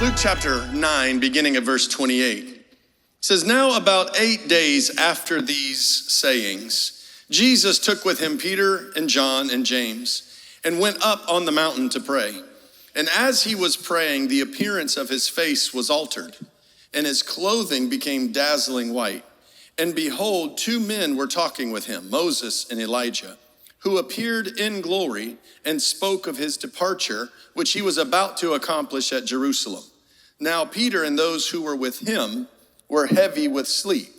Luke chapter 9, beginning of verse 28, says, "Now about 8 days after these sayings, Jesus took with him Peter and John and James and went up on the mountain to pray. And as he was praying, the appearance of his face was altered, and his clothing became dazzling white. And behold, 2 men were talking with him, Moses and Elijah, who appeared in glory and spoke of his departure, which he was about to accomplish at Jerusalem. Now Peter and those who were with him were heavy with sleep.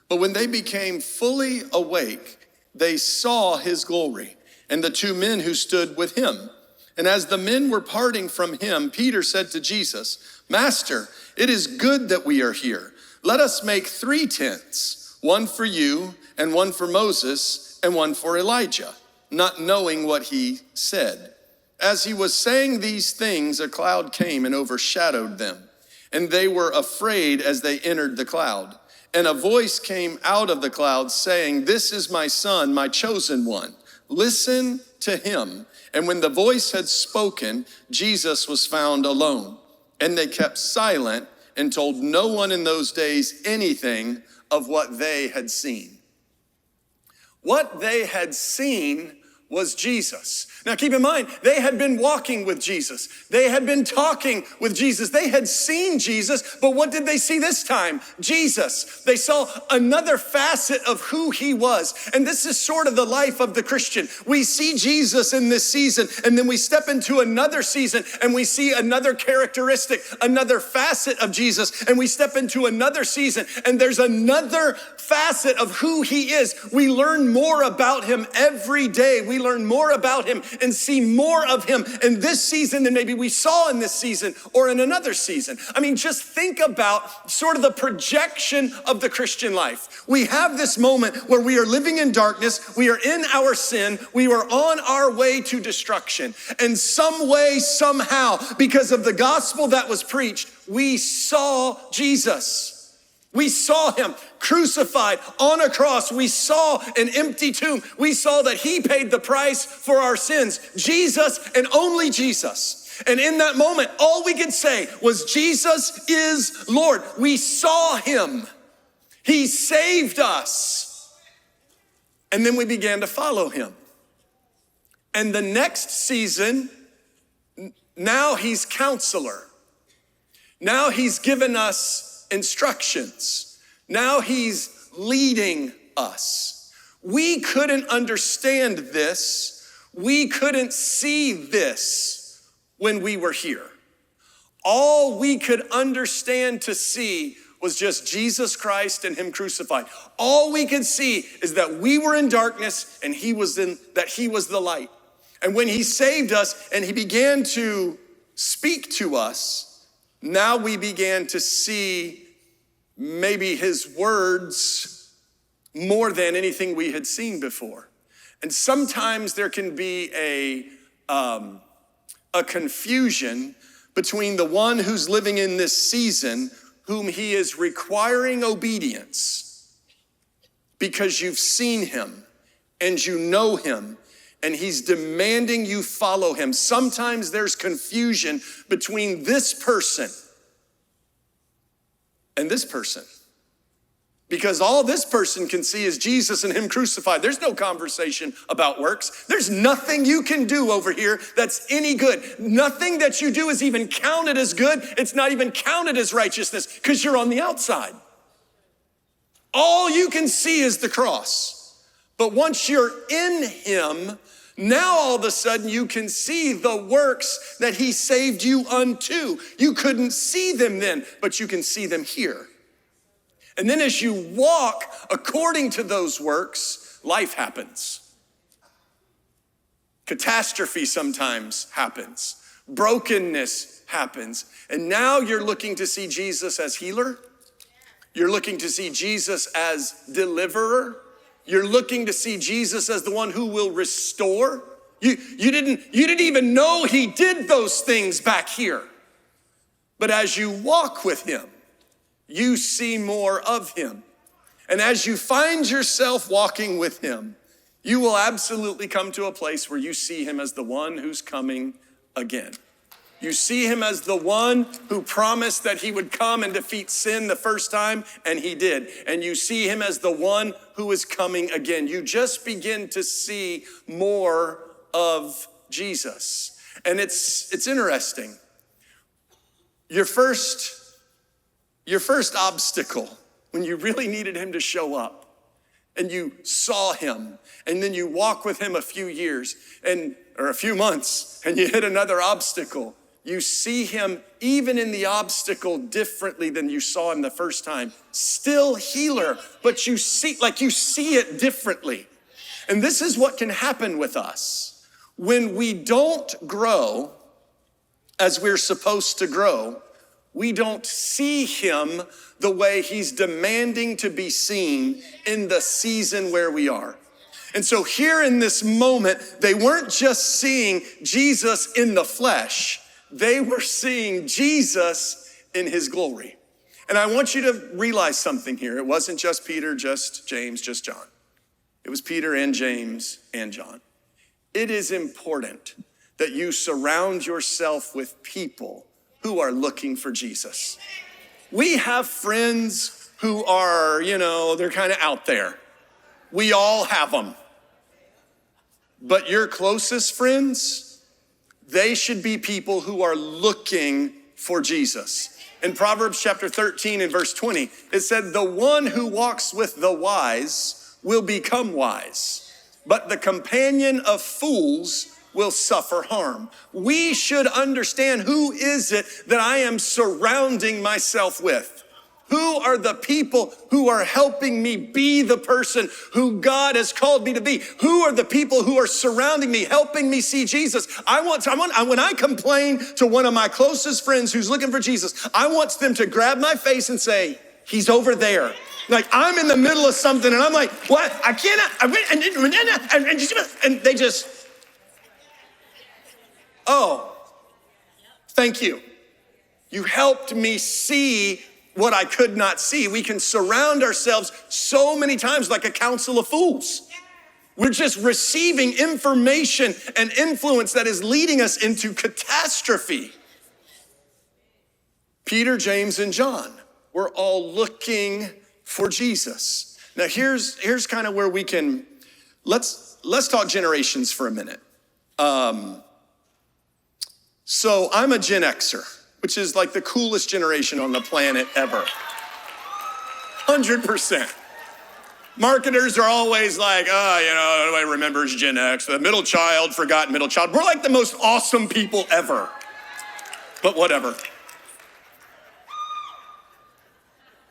But when they became fully awake, they saw his glory and the 2 men who stood with him. And as the men were parting from him, Peter said to Jesus, 'Master, it is good that we are here. Let us make 3 tents, one for you and one for Moses and one for Elijah,' not knowing what he said. As he was saying these things, a cloud came and overshadowed them, and they were afraid as they entered the cloud. And a voice came out of the cloud saying, 'This is my son, my chosen one. Listen to him.' And when the voice had spoken, Jesus was found alone. And they kept silent and told no one in those days anything of what they had seen." What they had seen was Jesus. Now keep in mind, they had been walking with Jesus. They had been talking with Jesus. They had seen Jesus, but what did they see this time? Jesus. They saw another facet of who he was. And this is sort of the life of the Christian. We see Jesus in this season, and then we step into another season and we see another characteristic, another facet of Jesus, and we step into another season and there's another facet of who he is. We learn more about him every day. We learn more about him and see more of him in this season than maybe we saw in this season or in another season. I mean, just think about sort of the projection of the Christian life. We have this moment where we are living in darkness, we are in our sin, we are on our way to destruction. And some way, somehow, because of the gospel that was preached, we saw Jesus. We saw him crucified on a cross. We saw an empty tomb. We saw that he paid the price for our sins. Jesus and only Jesus. And in that moment, all we could say was, Jesus is Lord. We saw him. He saved us. And then we began to follow him. And the next season, now he's counselor. Now he's given us instructions. Now he's leading us. We couldn't understand this. We couldn't see this when we were here. All we could understand to see was just Jesus Christ and him crucified. All we could see is that we were in darkness and he was the light. And when he saved us and he began to speak to us, now we began to see maybe his words more than anything we had seen before. And sometimes there can be a confusion between the one who's living in this season, whom he is requiring obedience because you've seen him and you know him, and he's demanding you follow him. Sometimes there's confusion between this person and this person, because all this person can see is Jesus and him crucified. There's no conversation about works. There's nothing you can do over here that's any good. Nothing that you do is even counted as good. It's not even counted as righteousness because you're on the outside. All you can see is the cross. But once you're in him, now all of a sudden you can see the works that he saved you unto. You couldn't see them then, but you can see them here. And then as you walk according to those works, life happens. Catastrophe sometimes happens. Brokenness happens. And now you're looking to see Jesus as healer. You're looking to see Jesus as deliverer. You're looking to see Jesus as the one who will restore. You didn't even know he did those things back here. But as you walk with him, you see more of him. And as you find yourself walking with him, you will absolutely come to a place where you see him as the one who's coming again. You see him as the one who promised that he would come and defeat sin the first time, and he did. And you see him as the one who is coming again. You just begin to see more of Jesus. And it's interesting. Your first obstacle, when you really needed him to show up, and you saw him, and then you walk with him a few years or a few months, and you hit another obstacle. You see him even in the obstacle differently than you saw him the first time. Still healer, but you see it differently. And this is what can happen with us. When we don't grow as we're supposed to grow, we don't see him the way he's demanding to be seen in the season where we are. And so here in this moment, they weren't just seeing Jesus in the flesh, they were seeing Jesus in his glory. And I want you to realize something here. It wasn't just Peter, just James, just John. It was Peter and James and John. It is important that you surround yourself with people who are looking for Jesus. We have friends who are, they're kind of out there. We all have them. But your closest friends, they should be people who are looking for Jesus. In Proverbs chapter 13 and verse 20, it said, the one who walks with the wise will become wise, but the companion of fools will suffer harm. We should understand, who is it that I am surrounding myself with? Who are the people who are helping me be the person who God has called me to be? Who are the people who are surrounding me, helping me see Jesus? When I complain to one of my closest friends who's looking for Jesus, I want them to grab my face and say, he's over there. Like I'm in the middle of something and I'm like, what? I cannot, and they just, oh, thank you. You helped me see what I could not see. We can surround ourselves so many times like a council of fools. We're just receiving information and influence that is leading us into catastrophe. Peter, James, and John were all looking for Jesus. Now here's kind of where we can, let's talk generations for a minute. So I'm a Gen Xer, which is like the coolest generation on the planet ever. 100%. Marketers are always like, nobody remembers Gen X. The middle child, forgotten middle child. We're like the most awesome people ever. But whatever.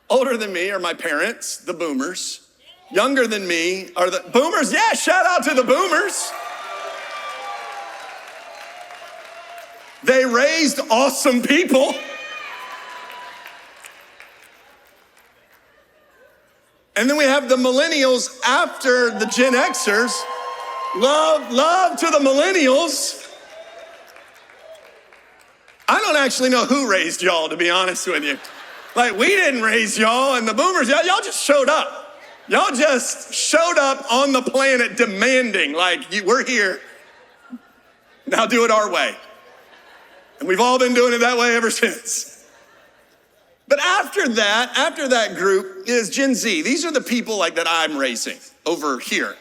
Older than me are my parents, the boomers. Younger than me are the boomers. Yeah, shout out to the boomers. They raised awesome people. And then we have the millennials after the Gen Xers. Love to the millennials. I don't actually know who raised y'all, to be honest with you. Like, we didn't raise y'all, and the boomers, y'all just showed up. Y'all just showed up on the planet demanding, like, we're here. Now do it our way. And we've all been doing it that way ever since. But after that group is Gen Z. These are the people like that I'm raising over here.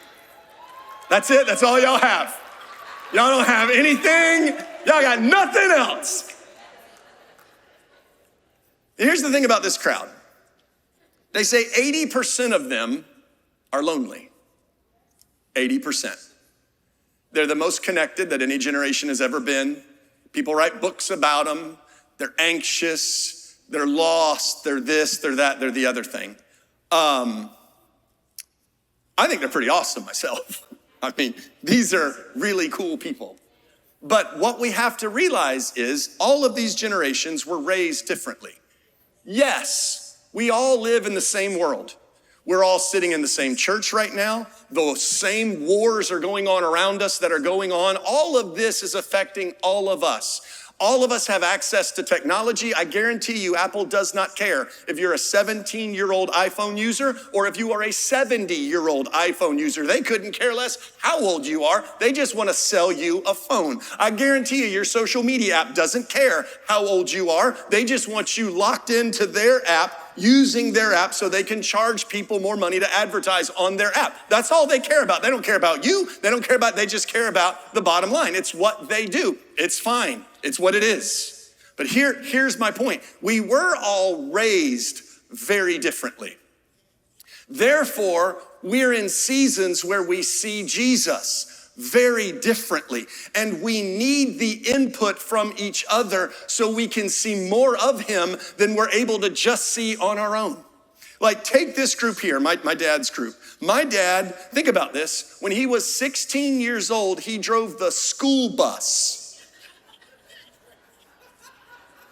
That's it, that's all y'all have. Y'all don't have anything, y'all got nothing else. Here's the thing about this crowd. They say 80% of them are lonely. 80%. They're the most connected that any generation has ever been. People write books about them. They're anxious. They're lost. They're this, they're that, they're the other thing. I think they're pretty awesome myself. I mean, these are really cool people. But what we have to realize is all of these generations were raised differently. Yes, we all live in the same world. We're all sitting in the same church right now. The same wars are going on around us that are going on. All of this is affecting all of us. All of us have access to technology. I guarantee you, Apple does not care if you're a 17-year-old iPhone user or if you are a 70-year-old iPhone user. They couldn't care less how old you are. They just want to sell you a phone. I guarantee you, your social media app doesn't care how old you are. They just want you locked into their app, using their app so they can charge people more money to advertise on their app. That's all they care about. They don't care about you. They just care about the bottom line. It's what they do. It's fine. It's what it is. But here's my point. We were all raised very differently. Therefore, we're in seasons where we see Jesus very differently. And we need the input from each other so we can see more of him than we're able to just see on our own. Like, take this group here, my dad's group. My dad, think about this. When he was 16 years old, he drove the school bus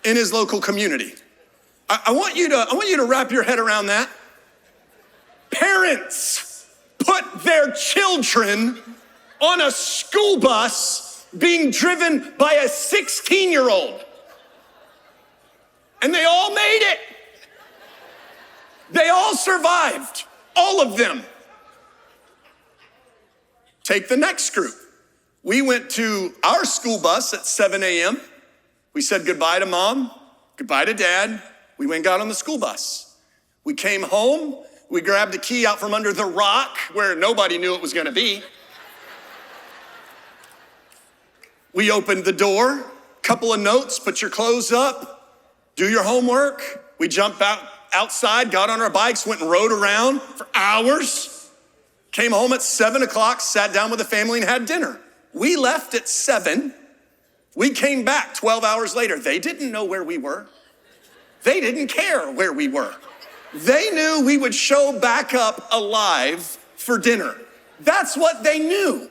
in his local community. I want you to wrap your head around that. Parents put their children on a school bus being driven by a 16-year-old. And they all made it. They all survived, all of them. Take the next group. We went to our school bus at 7 a.m. We said goodbye to mom, goodbye to dad. We went and got on the school bus. We came home. We grabbed a key out from under the rock where nobody knew it was going to be. We opened the door, couple of notes, put your clothes up, do your homework. We jumped outside, got on our bikes, went and rode around for hours. Came home at 7 o'clock, sat down with the family and had dinner. We left at 7. We came back 12 hours later. They didn't know where we were. They didn't care where we were. They knew we would show back up alive for dinner. That's what they knew.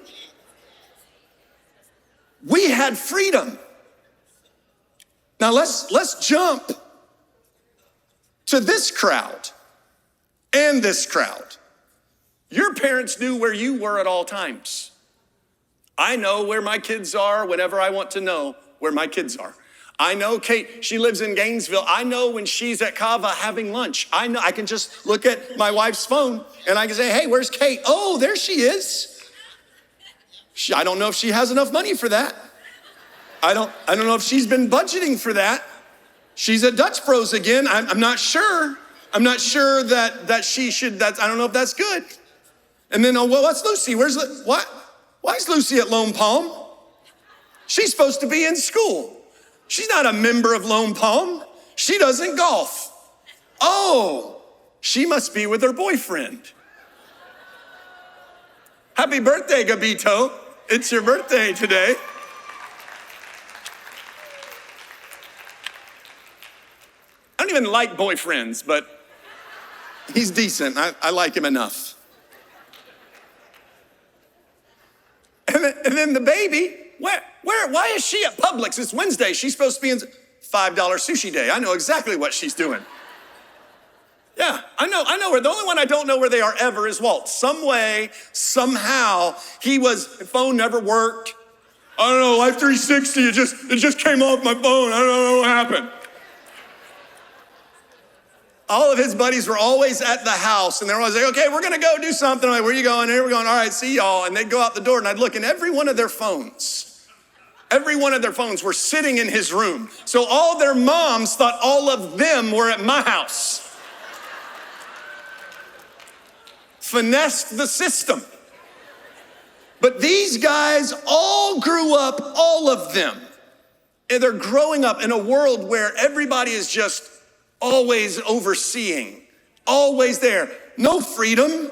We had freedom. Now let's jump to this crowd and this crowd. Your parents knew where you were at all times. I know where my kids are whenever I want to know where my kids are. I know Kate, she lives in Gainesville. I know when she's at Cava having lunch. I know I can just look at my wife's phone and I can say, hey, where's Kate? Oh, there she is. I don't know if she has enough money for that. I don't know if she's been budgeting for that. She's at Dutch Bros again. I'm not sure. I'm not sure that she should, I don't know if that's good. And then, oh, well, what's Lucy? What? Why is Lucy at Lone Palm? She's supposed to be in school. She's not a member of Lone Palm. She doesn't golf. Oh, she must be with her boyfriend. Happy birthday, Gabito. It's your birthday today. I don't even like boyfriends, but he's decent. I like him enough. And then the baby, why is she at Publix? It's Wednesday. She's supposed to be in $5 sushi day. I know exactly what she's doing. Yeah, I know where. The only one I don't know where they are ever is Walt. Some way, somehow, phone never worked. I don't know, Life 360, it just came off my phone. I don't know what happened. All of his buddies were always at the house, and they were always like, okay, we're gonna go do something. I'm like, where are you going? Here we're going. All right, see y'all. And they'd go out the door, and I'd look, and every one of their phones were sitting in his room. So all their moms thought all of them were at my house. Finessed the system. But these guys all grew up, all of them. And they're growing up in a world where everybody is just always overseeing, always there. No freedom,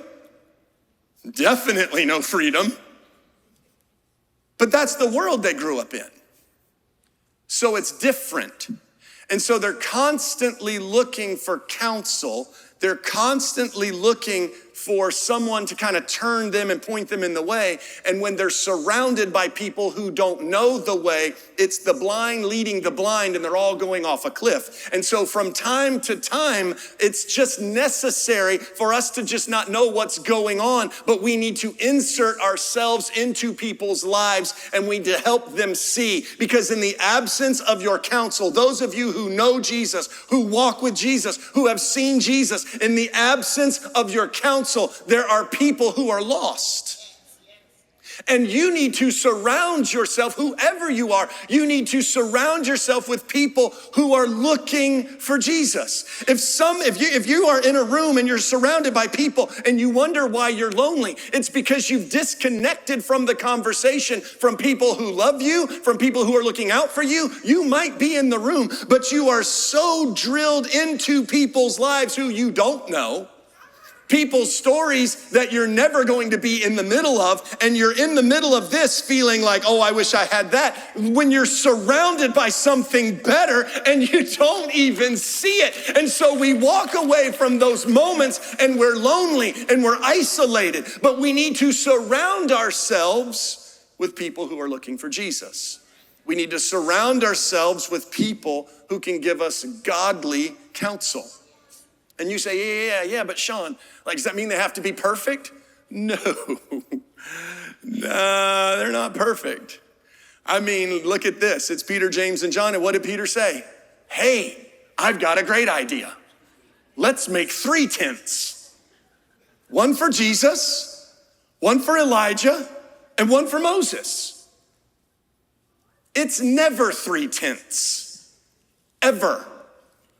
definitely no freedom. But that's the world they grew up in. So it's different. And so they're constantly looking for counsel. They're constantly looking for someone to kind of turn them and point them in the way. And when they're surrounded by people who don't know the way, it's the blind leading the blind, and they're all going off a cliff. And so from time to time, it's just necessary for us to just not know what's going on, but we need to insert ourselves into people's lives, and we need to help them see. Because in the absence of your counsel, those of you who know Jesus, who walk with Jesus, who have seen Jesus, in the absence of your counsel, there are people who are lost. And you need to surround yourself, whoever you are, you need to surround yourself with people who are looking for Jesus. If you are in a room and you're surrounded by people and you wonder why you're lonely, it's because you've disconnected from the conversation, from people who love you, from people who are looking out for you. You might be in the room, but you are so drilled into people's lives who you don't know. People's stories that you're never going to be in the middle of, and you're in the middle of this feeling like, oh, I wish I had that, when you're surrounded by something better and you don't even see it. And so we walk away from those moments and we're lonely and we're isolated, but we need to surround ourselves with people who are looking for Jesus. We need to surround ourselves with people who can give us godly counsel. And you say, yeah, but Shawn, does that mean they have to be perfect? No, they're not perfect. I mean, look at this. It's Peter, James, and John. And what did Peter say? Hey, I've got a great idea. Let's make 3 tents. One for Jesus, one for Elijah, and one for Moses. It's never 3 tents, ever.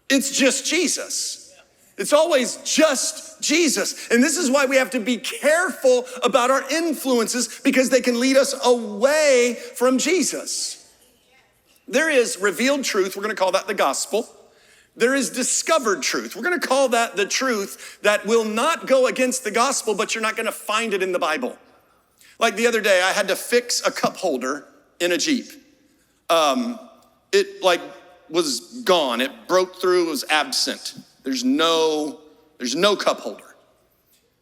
It's just Jesus. It's always just Jesus. And this is why we have to be careful about our influences, because they can lead us away from Jesus. There is revealed truth. We're going to call that the gospel. There is discovered truth. We're going to call that the truth that will not go against the gospel, but you're not going to find it in the Bible. Like the other day, I had to fix a cup holder in a Jeep. It was gone. It broke through. It was absent. There's no cup holder.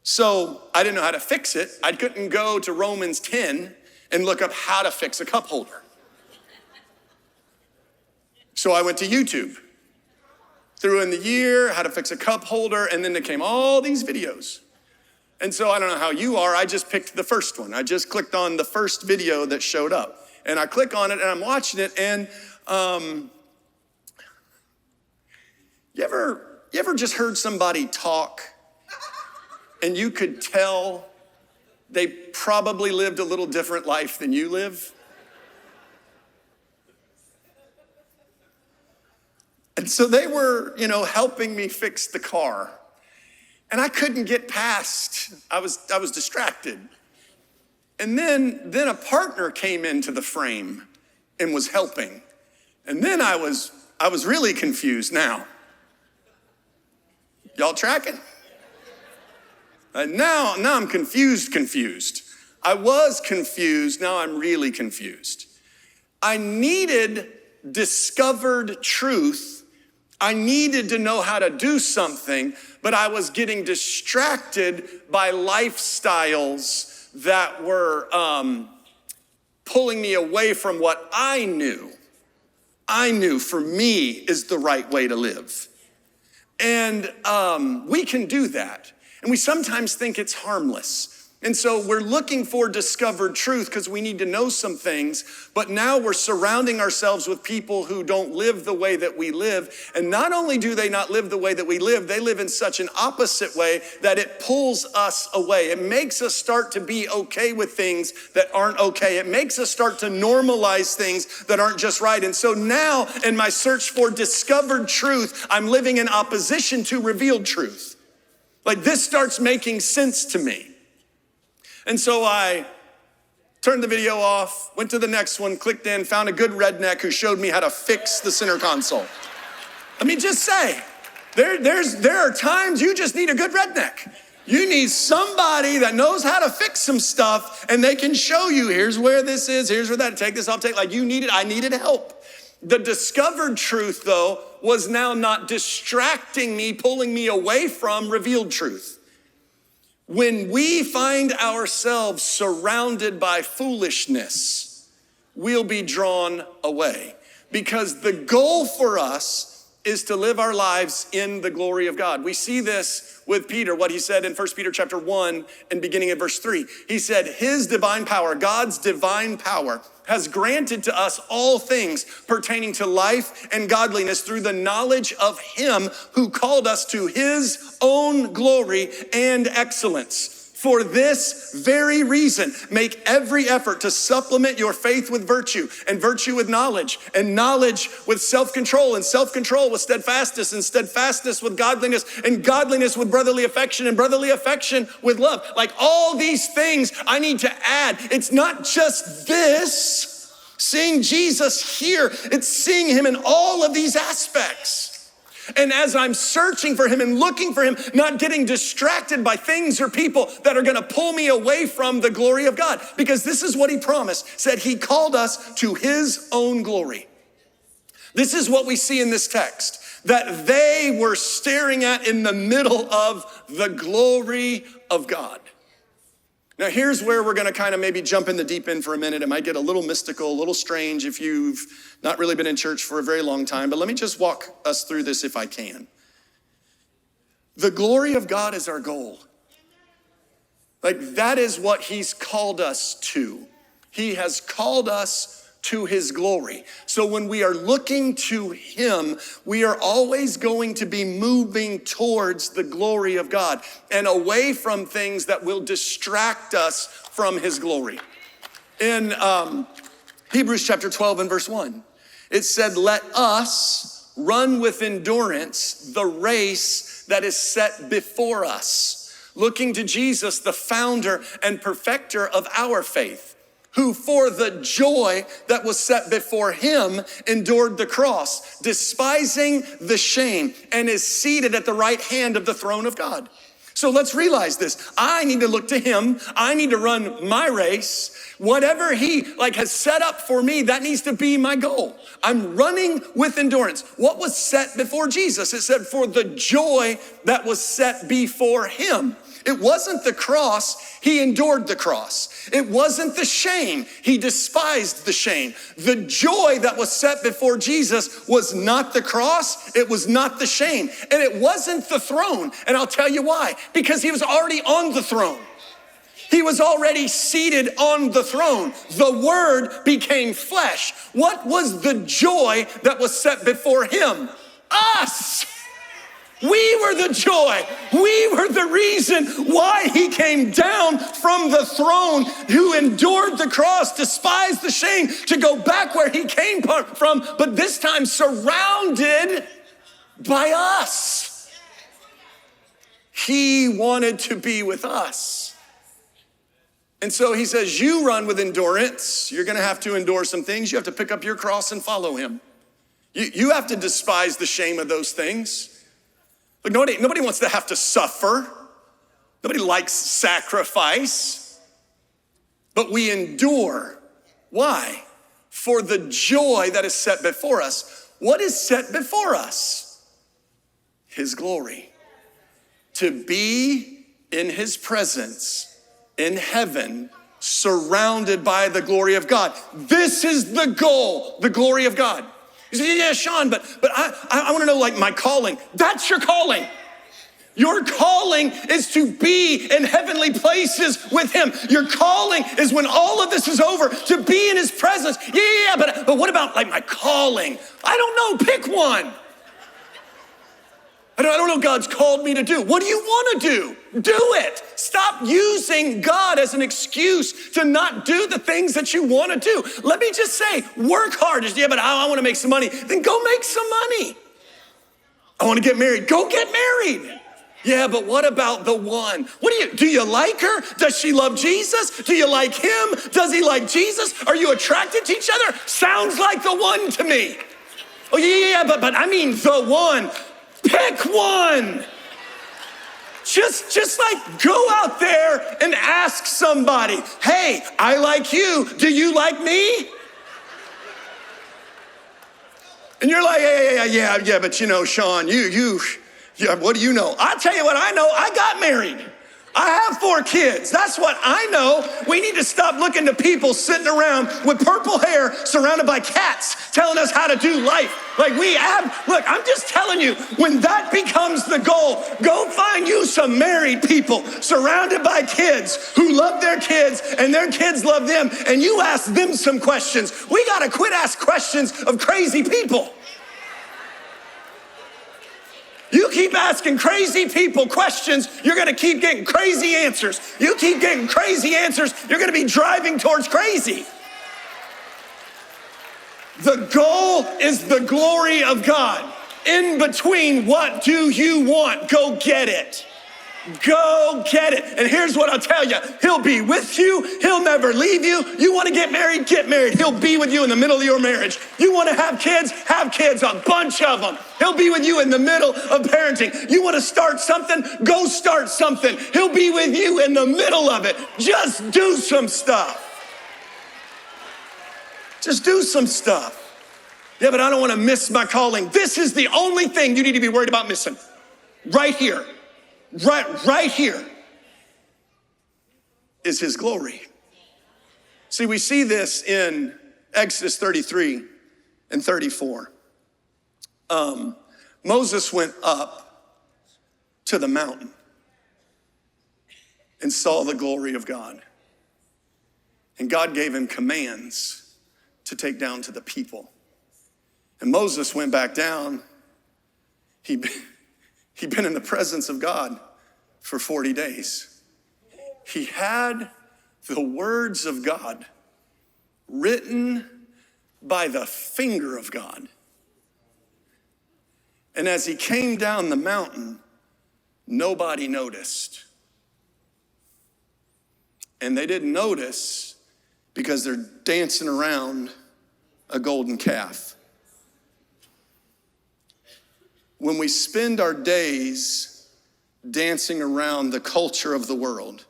So I didn't know how to fix it. I couldn't go to Romans 10 and look up how to fix a cup holder. So I went to YouTube, threw in the year, how to fix a cup holder, and then there came all these videos. And so I don't know how you are, I just picked the first one. I just clicked on the first video that showed up. And I click on it and I'm watching it, and you ever just heard somebody talk and you could tell they probably lived a little different life than you live? And so they were, helping me fix the car. And I couldn't get past. I was distracted. And then a partner came into the frame and was helping. And then I was really confused now. Y'all tracking? Now I'm confused. I was confused, now I'm really confused. I needed discovered truth. I needed to know how to do something, but I was getting distracted by lifestyles that were pulling me away from what I knew for me is the right way to live. And we can do that. And we sometimes think it's harmless. And so we're looking for discovered truth because we need to know some things. But now we're surrounding ourselves with people who don't live the way that we live. And not only do they not live the way that we live, they live in such an opposite way that it pulls us away. It makes us start to be okay with things that aren't okay. It makes us start to normalize things that aren't just right. And so now in my search for discovered truth, I'm living in opposition to revealed truth. Like this starts making sense to me. And so I turned the video off, went to the next one, clicked in, found a good redneck who showed me how to fix the center console. Let me just say, there are times you just need a good redneck. You need somebody that knows how to fix some stuff, and they can show you, here's where this is, here's where that, take this, I'll take, I needed help. The discovered truth, though, was now not distracting me, pulling me away from revealed truth. When we find ourselves surrounded by foolishness, we'll be drawn away. Because the goal for us is to live our lives in the glory of God. We see this with Peter, what he said in 1 Peter chapter 1 and beginning at verse 3. He said, his divine power, God's divine power, has granted to us all things pertaining to life and godliness through the knowledge of him who called us to his own glory and excellence. For this very reason, make every effort to supplement your faith with virtue, and virtue with knowledge, and knowledge with self-control, and self-control with steadfastness, and steadfastness with godliness, and godliness with brotherly affection, and brotherly affection with love. Like all these things I need to add. It's not just this, seeing Jesus here, it's seeing him in all of these aspects. And as I'm searching for him and looking for him, not getting distracted by things or people that are gonna pull me away from the glory of God. Because this is what he promised, said he called us to his own glory. This is what we see in this text, that they were staring at in the middle of the glory of God. Now here's where we're gonna kind of maybe jump in the deep end for a minute. It might get a little mystical, a little strange if you've not really been in church for a very long time, but let me just walk us through this if I can. The glory of God is our goal. Like that is what he's called us to. He has called us to his glory. So when we are looking to him, we are always going to be moving towards the glory of God and away from things that will distract us from his glory. In Hebrews chapter 12 and verse 1, it said, let us run with endurance the race that is set before us, looking to Jesus, the founder and perfecter of our faith, who for the joy that was set before him endured the cross, despising the shame, and is seated at the right hand of the throne of God. So let's realize this. I need to look to him. I need to run my race. Whatever he has set up for me, that needs to be my goal. I'm running with endurance. What was set before Jesus? It said for the joy that was set before him. It wasn't the cross, he endured the cross. It wasn't the shame, he despised the shame. The joy that was set before Jesus was not the cross, it was not the shame, and it wasn't the throne. And I'll tell you why, because he was already on the throne. He was already seated on the throne. The word became flesh. What was the joy that was set before him? Us. We were the joy. We were the reason why he came down from the throne, who endured the cross, despised the shame, to go back where he came from, but this time surrounded by us. He wanted to be with us. And so he says, you run with endurance. You're gonna have to endure some things. You have to pick up your cross and follow him. You have to despise the shame of those things. But nobody wants to have to suffer. Nobody likes sacrifice. But we endure. Why? For the joy that is set before us. What is set before us? His glory. To be in his presence in heaven, surrounded by the glory of God. This is the goal, the glory of God. You say, yeah, Shawn, but I want to know my calling. That's your calling. Your calling is to be in heavenly places with him. Your calling is when all of this is over, to be in his presence. Yeah, but what about my calling? I don't know, pick one. I don't know what God's called me to do. What do you want to do? Do it. Stop using God as an excuse to not do the things that you want to do. Let me just say, work hard. Yeah, but I want to make some money. Then go make some money. I want to get married. Go get married. Yeah, but what about the one? Do you like her? Does she love Jesus? Do you like him? Does he like Jesus? Are you attracted to each other? Sounds like the one to me. Oh, yeah, but I mean the one. Pick one. Just go out there and ask somebody, hey, I like you. Do you like me? And you're like, yeah, but Shawn, you, what do you know? I'll tell you what I know. I got married. I have 4 kids. That's what I know. We need to stop looking to people sitting around with purple hair surrounded by cats telling us how to do life. Like look, I'm just telling you, when that becomes the goal, go find you some married people surrounded by kids who love their kids and their kids love them, and you ask them some questions. We got to quit asking questions of crazy people. You keep asking crazy people questions, you're gonna keep getting crazy answers. You keep getting crazy answers, you're gonna be driving towards crazy. The goal is the glory of God. In between, what do you want? Go get it. Go get it. And here's what I'll tell you. He'll be with you. He'll never leave you. You want to get married? Get married. He'll be with you in the middle of your marriage. You want to have kids? Have kids, a bunch of them. He'll be with you in the middle of parenting. You want to start something? Go start something. He'll be with you in the middle of it. Just do some stuff. Just do some stuff. Yeah, but I don't want to miss my calling. This is the only thing you need to be worried about missing. Right here. Right here is his glory. See, we see this in Exodus 33 and 34. Moses went up to the mountain and saw the glory of God. And God gave him commands to take down to the people. And Moses went back down. He'd been in the presence of God for 40 days. He had the words of God written by the finger of God. And as he came down the mountain, nobody noticed. And they didn't notice because they're dancing around a golden calf. When we spend our days dancing around the culture of the world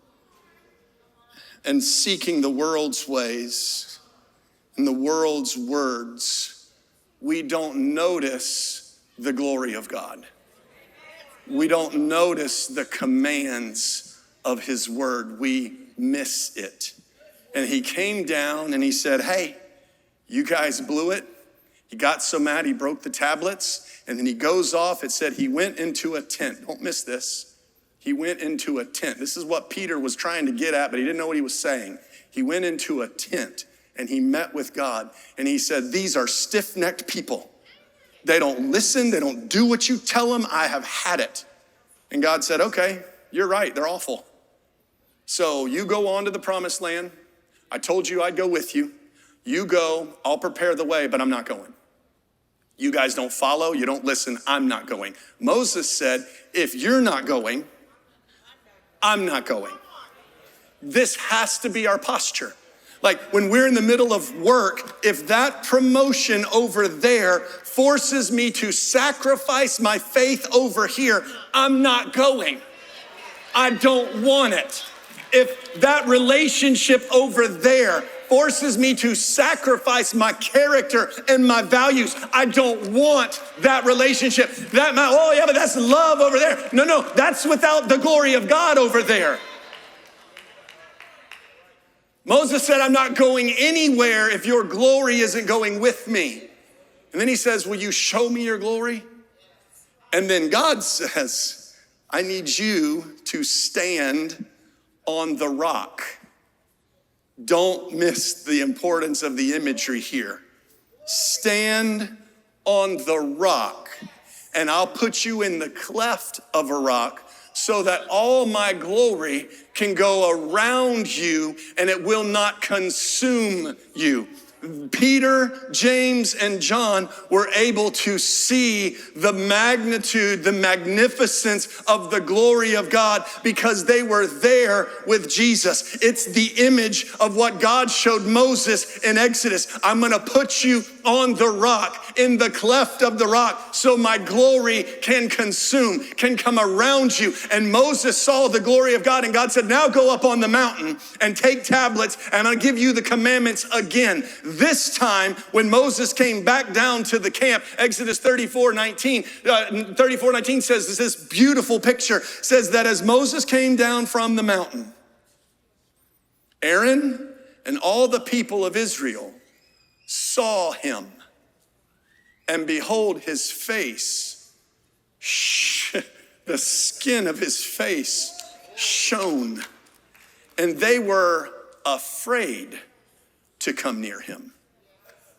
and seeking the world's ways and the world's words, we don't notice the glory of God. We don't notice the commands of his word. We miss it. And he came down and he said, hey, you guys blew it. He got so mad he broke the tablets. And then he goes off. It said he went into a tent. Don't miss this. He went into a tent. This is what Peter was trying to get at, but he didn't know what he was saying. He went into a tent and he met with God. And he said, these are stiff-necked people. They don't listen. They don't do what you tell them. I have had it. And God said, okay, you're right. They're awful. So you go on to the promised land. I told you I'd go with you. You go. I'll prepare the way, but I'm not going. You guys don't follow, you don't listen, I'm not going. Moses said, if you're not going, I'm not going. This has to be our posture. Like when we're in the middle of work, if that promotion over there forces me to sacrifice my faith over here, I'm not going. I don't want it. If that relationship over there forces me to sacrifice my character and my values, I don't want that relationship. Oh yeah, but that's love over there. No, that's without the glory of God over there. Moses said, I'm not going anywhere if your glory isn't going with me. And then he says, will you show me your glory? And then God says, I need you to stand on the rock. Don't miss the importance of the imagery here. Stand on the rock, and I'll put you in the cleft of a rock so that all my glory can go around you and it will not consume you. Peter, James, and John were able to see the magnitude, the magnificence of the glory of God because they were there with Jesus. It's the image of what God showed Moses in Exodus. I'm going to put you on the rock, in the cleft of the rock, so my glory can consume, can come around you. And Moses saw the glory of God, and God said, now go up on the mountain and take tablets, and I'll give you the commandments again. This time, when Moses came back down to the camp, Exodus 34:19 says this beautiful picture, says that as Moses came down from the mountain, Aaron and all the people of Israel saw him, and behold, his face, the skin of his face shone, and they were afraid to come near him.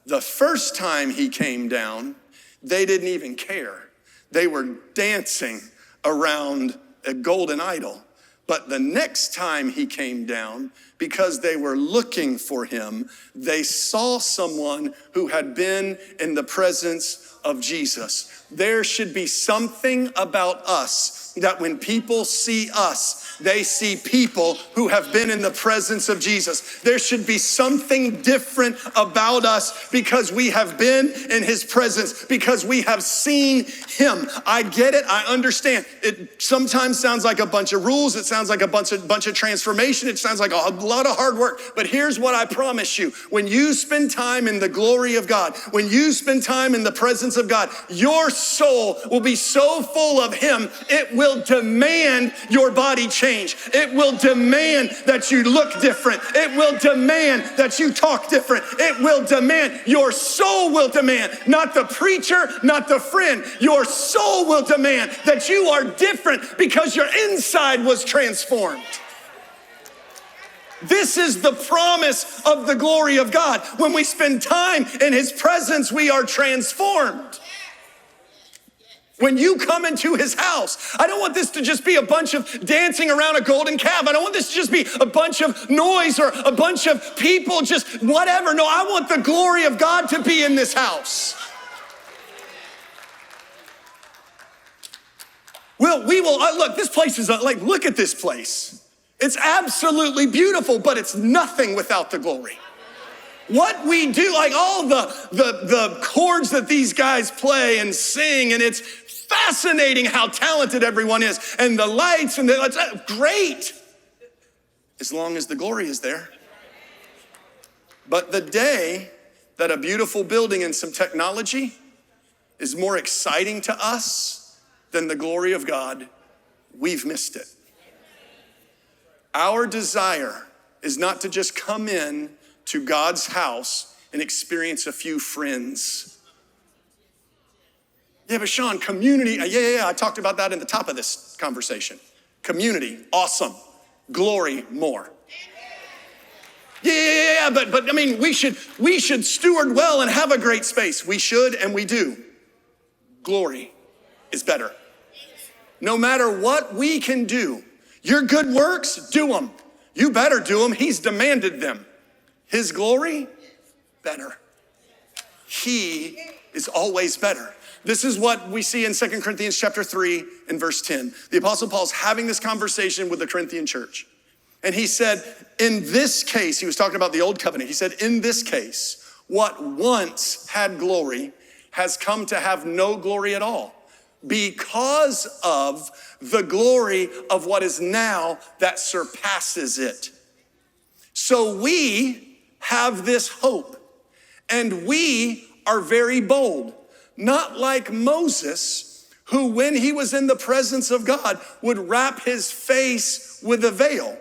The first time he came down, they didn't even care. They were dancing around a golden idol. But the next time he came down, because they were looking for him, they saw someone who had been in the presence of Jesus. There should be something about us that when people see us, they see people who have been in the presence of Jesus. There should be something different about us because we have been in his presence, because we have seen him. I get it. I understand. It sometimes sounds like a bunch of rules. It sounds like a bunch of transformation. It sounds like a lot of hard work. But here's what I promise you. When you spend time in the glory of God, when you spend time in the presence of God, your soul will be so full of him, it will demand your body change. It will demand that you look different. It will demand that you talk different. It will demand, your soul will demand, not the preacher, not the friend. Your soul will demand that you are different because your inside was transformed. This is the promise of the glory of God. When we spend time in his presence, we are transformed. When you come into his house, I don't want this to just be a bunch of dancing around a golden calf. I don't want this to just be a bunch of noise or a bunch of people just whatever. No, I want the glory of God to be in this house. Look, this place is look at this place. It's absolutely beautiful, but it's nothing without the glory. What we do, like all the chords that these guys play and sing, and it's fascinating how talented everyone is, and the lights, and it's great, as long as the glory is there. But the day that a beautiful building and some technology is more exciting to us than the glory of God, we've missed it. Our desire is not to just come in to God's house and experience a few friends. Yeah, but Shawn, community, yeah, I talked about that in the top of this conversation. Community, awesome. Glory, more. Yeah, but I mean, we should steward well and have a great space. We should, and we do. Glory is better. No matter what we can do, your good works, do them. You better do them. He's demanded them. His glory, better. He is always better. This is what we see in 2 Corinthians chapter 3 and verse 10. The Apostle Paul's having this conversation with the Corinthian church. And he said, in this case, he was talking about the old covenant. He said, in this case, what once had glory has come to have no glory at all, because of the glory of what is now that surpasses it. So we have this hope, and we are very bold, not like Moses, who when he was in the presence of God would wrap his face with a veil.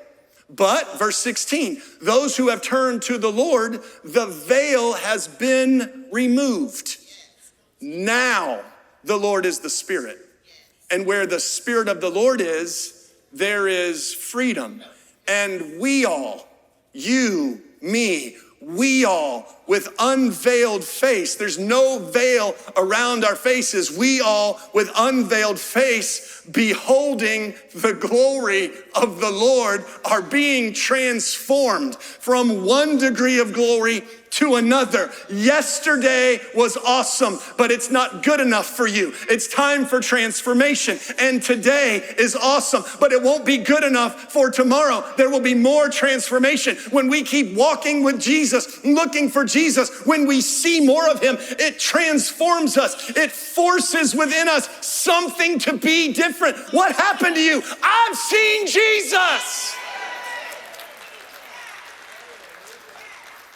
But, verse 16, those who have turned to the Lord, the veil has been removed. Now the Lord is the Spirit. And where the Spirit of the Lord is, there is freedom. And we all, you, me, we all, with unveiled face, there's no veil around our faces. We all, with unveiled face, beholding the glory of the Lord, are being transformed from one degree of glory to another. Yesterday was awesome, but it's not good enough for you. It's time for transformation. And today is awesome, but it won't be good enough for tomorrow. There will be more transformation. When we keep walking with Jesus, looking for Jesus, when we see more of him, it transforms us. It forces within us something to be different. What happened to you? I've seen Jesus.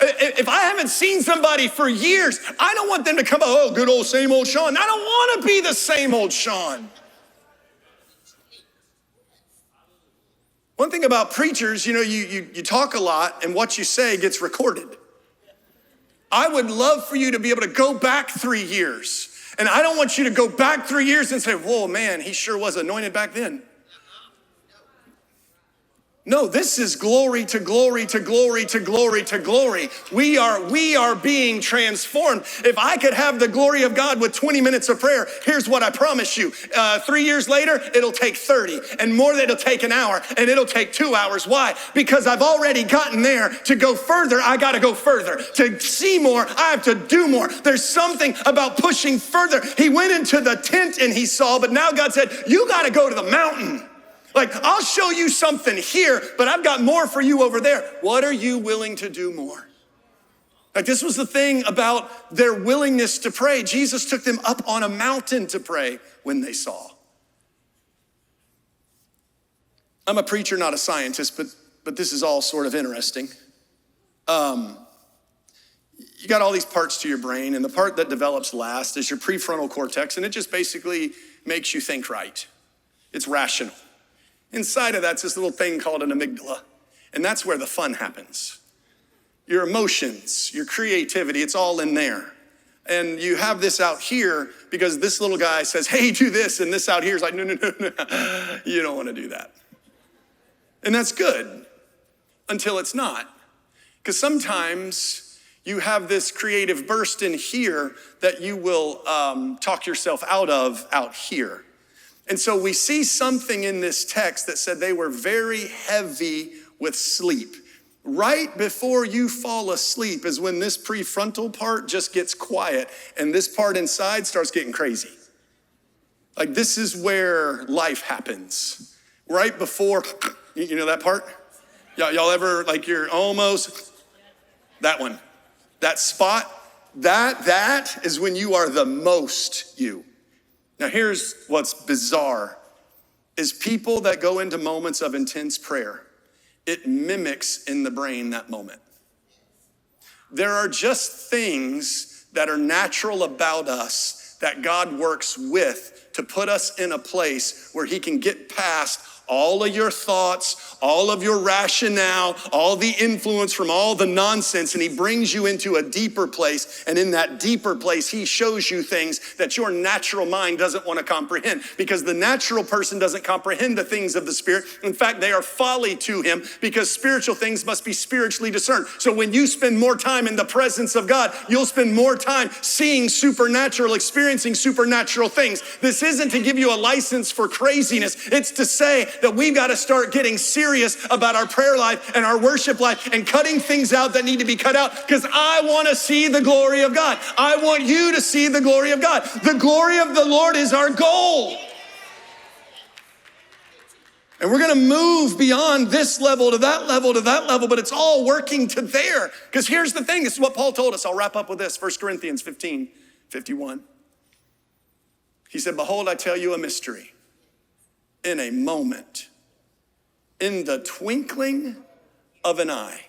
If I haven't seen somebody for years, I don't want them to come, oh, good old same old Shawn. I don't want to be the same old Shawn. One thing about preachers, you talk a lot and what you say gets recorded. I would love for you to be able to go back 3 years. And I don't want you to go back 3 years and say, whoa, man, he sure was anointed back then. No, this is glory to glory to glory to glory to glory. We are being transformed. If I could have the glory of God with 20 minutes of prayer, here's what I promise you. 3 years later, it'll take 30. And more, it'll take an hour. And it'll take 2 hours. Why? Because I've already gotten there. To go further, I got to go further. To see more, I have to do more. There's something about pushing further. He went into the tent and he saw, but now God said, you got to go to the mountain. Like, I'll show you something here, but I've got more for you over there. What are you willing to do more? Like, this was the thing about their willingness to pray. Jesus took them up on a mountain to pray when they saw. I'm a preacher, not a scientist, but this is all sort of interesting. You got all these parts to your brain, and the part that develops last is your prefrontal cortex, and it just basically makes you think right. It's rational. Inside of that's this little thing called an amygdala, and that's where the fun happens. Your emotions, your creativity, it's all in there. And you have this out here because this little guy says, hey, do this, and this out here is like, no, you don't want to do that. And that's good until it's not. Because sometimes you have this creative burst in here that you will talk yourself out here. And so we see something in this text that said they were very heavy with sleep. Right before you fall asleep is when this prefrontal part just gets quiet and this part inside starts getting crazy. Like, this is where life happens. Right before, you know that part? Y'all ever, like, you're almost, that one, that spot, that is when you are the most you. Now, here's what's bizarre, is people that go into moments of intense prayer, it mimics in the brain that moment. There are just things that are natural about us that God works with to put us in a place where he can get past all of your thoughts, all of your rationale, all the influence from all the nonsense, and he brings you into a deeper place. And in that deeper place, he shows you things that your natural mind doesn't want to comprehend, because the natural person doesn't comprehend the things of the Spirit. In fact, they are folly to him, because spiritual things must be spiritually discerned. So when you spend more time in the presence of God, you'll spend more time seeing supernatural, experiencing supernatural things. This isn't to give you a license for craziness. It's to say that we've got to start getting serious about our prayer life and our worship life and cutting things out that need to be cut out, because I want to see the glory of God. I want you to see the glory of God. The glory of the Lord is our goal. And we're going to move beyond this level to that level to that level, but it's all working to there. Because here's the thing. This is what Paul told us. I'll wrap up with this. 1 Corinthians 15:51. He said, behold, I tell you a mystery. In a moment, in the twinkling of an eye,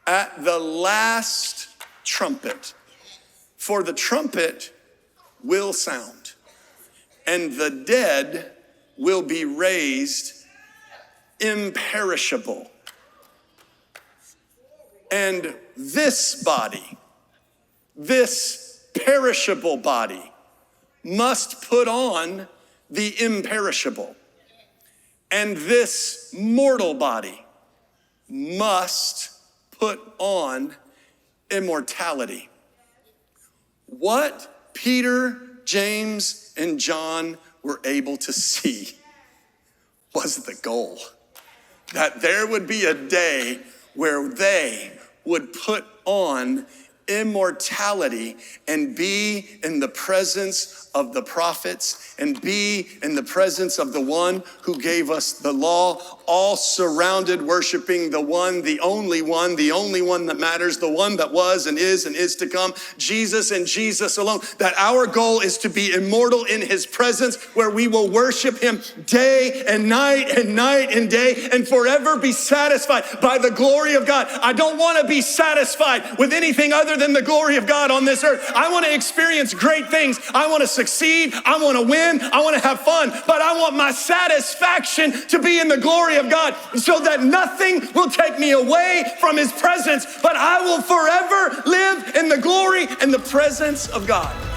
at the last trumpet, for the trumpet will sound, and the dead will be raised imperishable. And this body, this perishable body, must put on the imperishable. And this mortal body must put on immortality. What Peter, James, and John were able to see was the goal. That there would be a day where they would put on immortality and be in the presence of the prophets and be in the presence of the one who gave us the law. all surrounded, worshiping the one, the only one that matters, the one that was and is to come, Jesus and Jesus alone. That our goal is to be immortal in his presence, where we will worship him day and night and day, and forever be satisfied by the glory of God. I don't want to be satisfied with anything other than the glory of God on this earth. I want to experience great things. I want to succeed. I want to win. I want to have fun, but I want my satisfaction to be in the glory of God, so that nothing will take me away from his presence, but I will forever live in the glory and the presence of God.